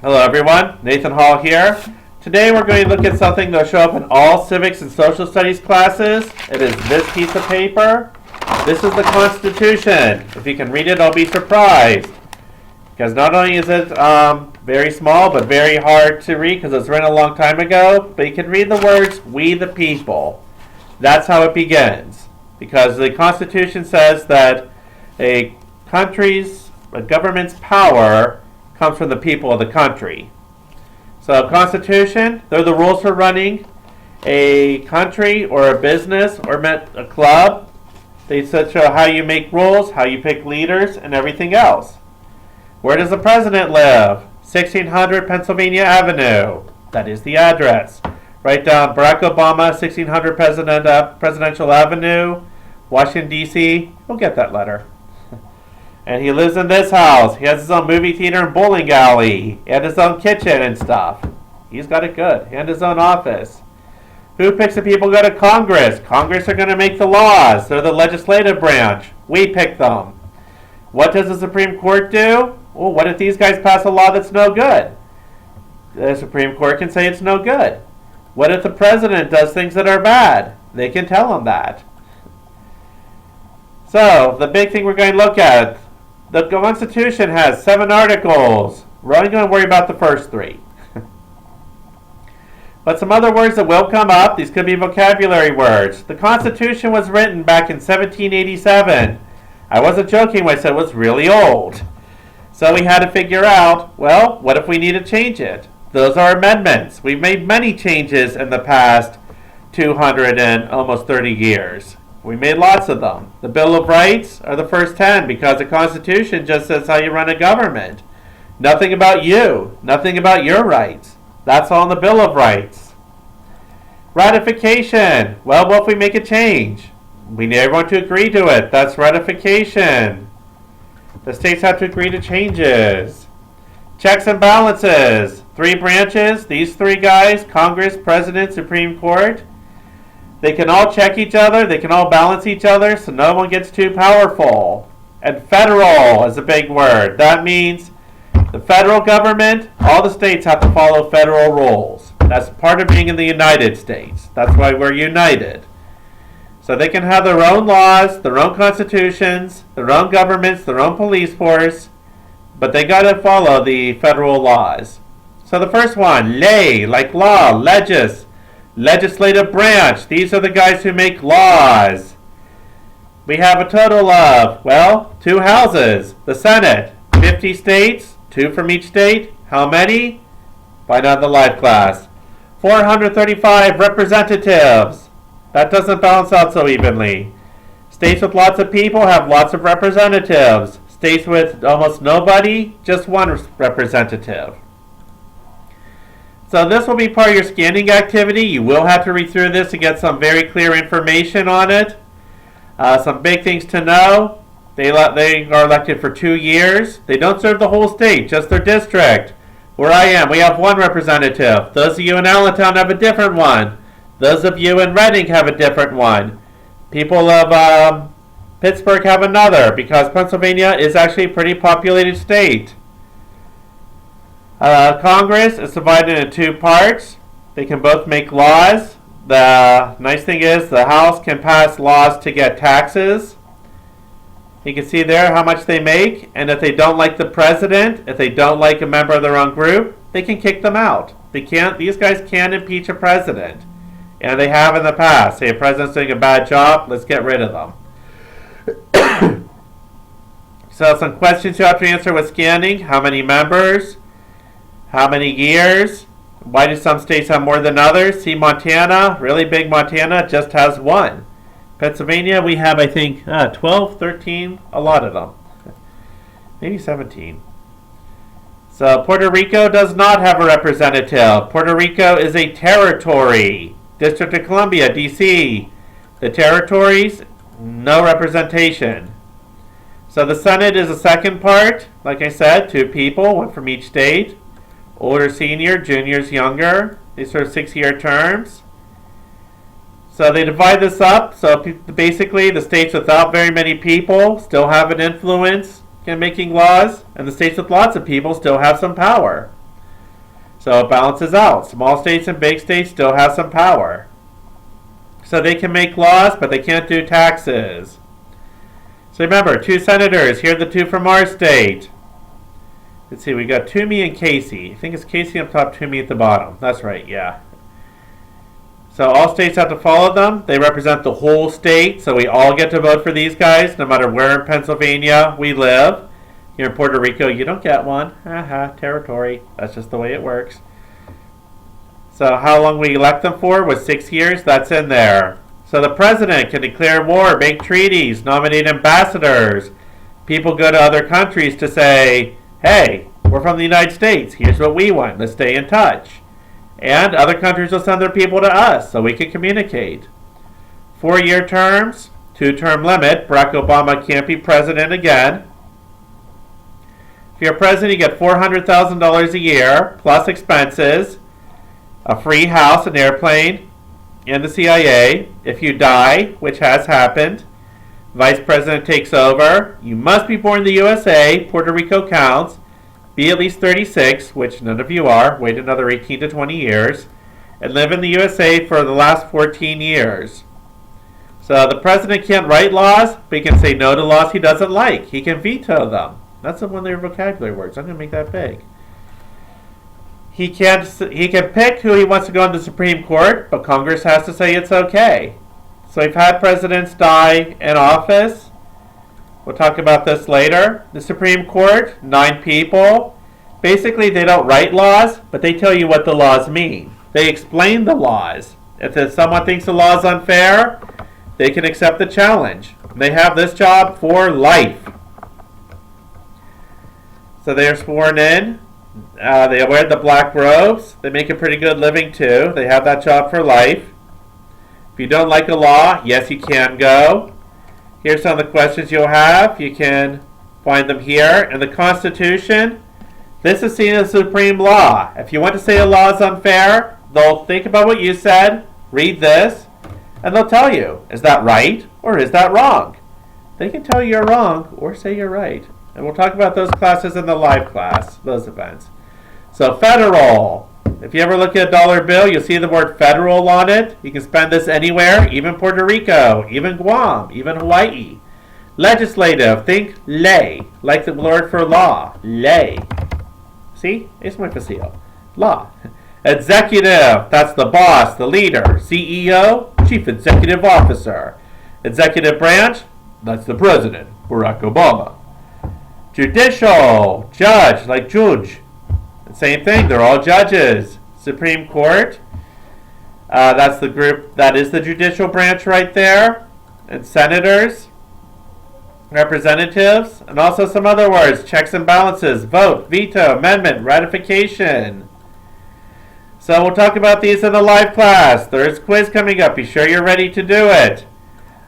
Hello everyone, Nathan Hall here. Today we're going to look at something that will show up in all civics and social studies classes. It is this piece of paper. This is the Constitution. If you can read it, I'll be surprised. Because not only is it very small, but very hard to read because it's written a long time ago, but you can read the words, "We the people." That's how it begins. Because the Constitution says that a government's power comes from the people of the country. So Constitution, they're the rules for running a country or a business or a club. They show how you make rules, how you pick leaders, and everything else. Where does the president live? 1600 Pennsylvania Avenue. That is the address. Write down Barack Obama, 1600 Presidential Avenue, Washington, D.C. You'll get that letter. And he lives in this house. He has his own movie theater and bowling alley. He had his own kitchen and stuff. He's got it good. And his own office. Who picks the people who go to Congress? Congress are going to make the laws. They're the legislative branch. We pick them. What does the Supreme Court do? Well, what if these guys pass a law that's no good? The Supreme Court can say it's no good. What if the president does things that are bad? They can tell him that. So, the big thing we're going to look at. The Constitution has 7 articles. We're only going to worry about the first 3. But some other words that will come up, these could be vocabulary words. The Constitution was written back in 1787. I wasn't joking when I said it was really old. So we had to figure out, well, what if we need to change it? Those are amendments. We've made many changes in the past 200 and almost 30 years. We made lots of them. The Bill of Rights are the first 10 because the Constitution just says how you run a government. Nothing about you. Nothing about your rights. That's all in the Bill of Rights. Ratification. Well, what if we make a change? We need everyone to agree to it. That's ratification. The states have to agree to changes. Checks and balances. 3 branches. These 3 guys, Congress, President, Supreme Court. They can all check each other. They can all balance each other so no one gets too powerful. And federal is a big word. That means the federal government, all the states have to follow federal rules. That's part of being in the United States. That's why we're united. So they can have their own laws, their own constitutions, their own governments, their own police force, but they got to follow the federal laws. So the first one, ley, like law, legislative branch. These are the guys who make laws. We have a total of, well, 2 houses. The Senate, 50 states, 2 from each state. How many? Find out in the live class. 435 representatives. That doesn't balance out so evenly. States with lots of people have lots of representatives. States with almost nobody, just 1 representative. So this will be part of your scanning activity. You will have to read through this to get some very clear information on it. Some big things to know. They are elected for 2 years. They don't serve the whole state, just their district. Where I am, we have 1 representative. Those of you in Allentown have a different one. Those of you in Reading have a different one. People of Pittsburgh have another because Pennsylvania is actually a pretty populated state. Congress is divided into 2 parts. They can both make laws. The nice thing is the House can pass laws to get taxes. You can see there how much they make. And if they don't like the president, if they don't like a member of their own group, they can kick them out. These guys can't impeach a president. And they have in the past. Say a president's doing a bad job, let's get rid of them. So some questions you have to answer with scanning. How many members? How many years? Why do some states have more than others? See Montana, really big Montana, just has 1. Pennsylvania, we have, I think, 12, 13, a lot of them. Maybe 17. So Puerto Rico does not have a representative. Puerto Rico is a territory. District of Columbia, D.C. The territories, no representation. So the Senate is the second part. Like I said, 2 people, 1 from each state. Older senior, juniors younger. They serve 6-year terms. So they divide this up. So basically the states without very many people still have an influence in making laws, and the states with lots of people still have some power. So it balances out. Small states and big states still have some power. So they can make laws, but they can't do taxes. So remember, 2 senators. Here are the 2 from our state. Let's see, we got Toomey and Casey. I think it's Casey up top, Toomey at the bottom. That's right, yeah. So all states have to follow them. They represent the whole state, so we all get to vote for these guys, no matter where in Pennsylvania we live. Here in Puerto Rico, you don't get one. Haha, territory. That's just the way it works. So how long we elect them for was 6 years. That's in there. So the president can declare war, make treaties, nominate ambassadors. People go to other countries to say, hey, we're from the United States. Here's what we want. Let's stay in touch. And other countries will send their people to us so we can communicate. 4-year terms, 2-term limit. Barack Obama can't be president again. If you're president, you get $400,000 a year, plus expenses, a free house, an airplane, and the CIA. If you die, which has happened, vice president takes over. You must be born in the USA. Puerto Rico counts. Be at least 36, which none of you are. Wait another 18 to 20 years. And live in the USA for the last 14 years. So the president can't write laws, but he can say no to laws he doesn't like. He can veto them. That's one of their vocabulary words. I'm going to make that big. He can pick who he wants to go on the Supreme Court, but Congress has to say it's okay. So we've had presidents die in office. We'll talk about this later. The Supreme Court, 9 people. Basically, they don't write laws, but they tell you what the laws mean. They explain the laws. If someone thinks the law is unfair, they can accept the challenge. They have this job for life. So they are sworn in. They wear the black robes. They make a pretty good living too. They have that job for life. If you don't like a law, yes, you can go. Here's some of the questions you'll have. You can find them here. In the Constitution, this is seen as supreme law. If you want to say a law is unfair, they'll think about what you said, read this, and they'll tell you, is that right or is that wrong? They can tell you you're wrong or say you're right. And we'll talk about those classes in the live class, those events. So federal. If you ever look at a dollar bill, you'll see the word federal on it. You can spend this anywhere, even Puerto Rico, even Guam, even Hawaii. Legislative, think ley, like the word for law, ley. See? Es muy fácil. Law. Executive, that's the boss, the leader. CEO, Chief Executive Officer. Executive branch, that's the president, Barack Obama. Judicial, judge, like judge. Same thing, they're all judges. Supreme Court, that's the group, that is the judicial branch right there. And senators, representatives, and also some other words, checks and balances, vote, veto, amendment, ratification. So we'll talk about these in the live class. There's a quiz coming up. Be sure you're ready to do it.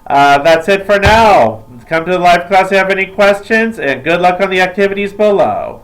That's it for now. Come to the live class if you have any questions, and good luck on the activities below.